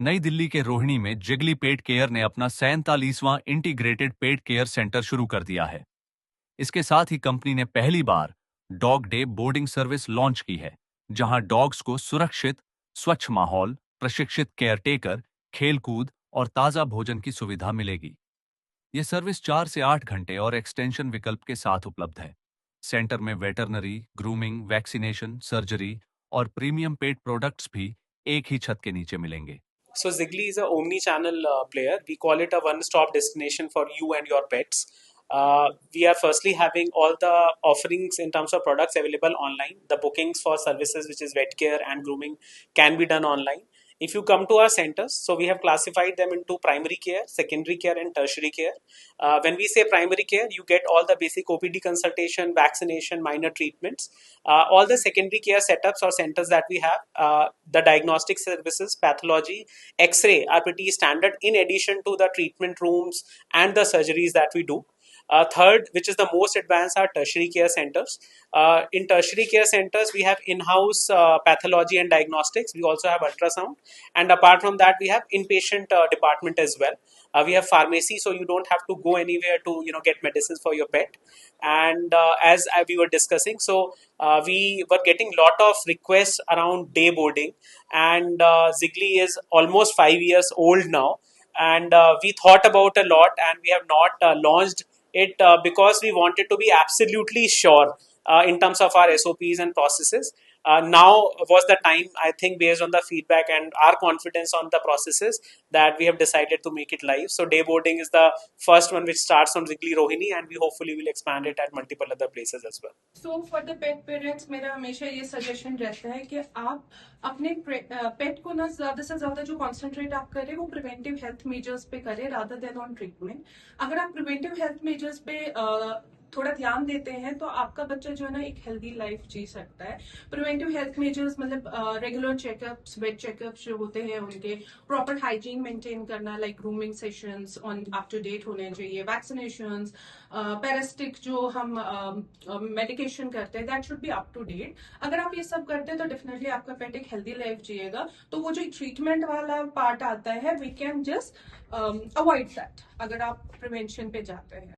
नई दिल्ली के रोहिणी में जिगली पेट केयर ने अपना 47वां इंटीग्रेटेड पेट केयर सेंटर शुरू कर दिया है। इसके साथ ही कंपनी ने पहली बार dog day boarding service launch की है, जहां डॉग्स को सुरक्षित, स्वच्छ माहौल, प्रशिक्षित केयरटेकर, खेलकूद और ताज़ा भोजन की सुविधा मिलेगी। ये सर्विस 4 से 8 घंटे और एक्सटेंशन विकल्प के साथ उपलब्ध है। सेंटर में वेटरनरी, ग्रूमिंग, वैक्सीनेशन, सर्जरी और प्रीमियम पेट प्रोडक्ट्स भी एक ही छत के नीचे मिलेंगे। So Zigli is a omni-channel player. We call it a one-stop destination for you and your pets. We are firstly having all the offerings in terms of products available online. The bookings for services which is vet care and grooming can be done online. If you come to our centers, so we have classified them into primary care, secondary care, and tertiary care. When we say primary care, you get all the basic OPD consultation, vaccination, minor treatments. All the secondary care setups or centers that we have, the diagnostic services, pathology, X-ray are pretty standard in addition to the treatment rooms and the surgeries that we do. Third, which is the most advanced, are tertiary care centers. In tertiary care centers, we have in-house pathology and diagnostics. We also have ultrasound, and apart from that, we have inpatient department as well. We have pharmacy, so you don't have to go anywhere to get medicines for your pet. And as we were discussing, so we were getting lot of requests around day boarding, and Zigli is almost 5 years old now, and we thought about a lot, and we have not launched it because we wanted to be absolutely sure in terms of our SOPs and processes. Now was the time, I think, based on the feedback and our confidence on the processes, that we have decided to make it live. So day boarding is the first one which starts from Zigli Rohini, and we hopefully will expand it at multiple other places as well. So for the pet parents, मेरा हमेशा ये suggestion रहता है कि आप अपने पेट को ना ज्यादा से ज्यादा जो कॉन्सेंट्रेट आप करें वो प्रिवेंटिव हेल्थ मेजर्स पे करें रादर देन ऑन ट्रीटमेंट। अगर आप प्रिवेंटिव हेल्थ मेजर्स पे थोड़ा ध्यान देते हैं तो आपका बच्चा जो है ना एक हेल्दी लाइफ जी सकता है। प्रिवेंटिव हेल्थ मेजर्स मतलब रेगुलर चेकअप्स, वेट चेकअप्स जो होते हैं उनके, प्रॉपर हाइजीन मेंटेन करना, like grooming sessions on up to date होने चाहिए, वैक्सीनेशंस, पैरासिटिक जो हम मेडिकेशन करते हैं that should be up to date. अगर आप ये सब करते हैं तो डेफिनेटली आपका पेट एक हेल्दी लाइफ जिएगा। तो वो जो ट्रीटमेंट वाला पार्ट आता है we can just avoid that अगर आप प्रिवेंशन पे जाते हैं।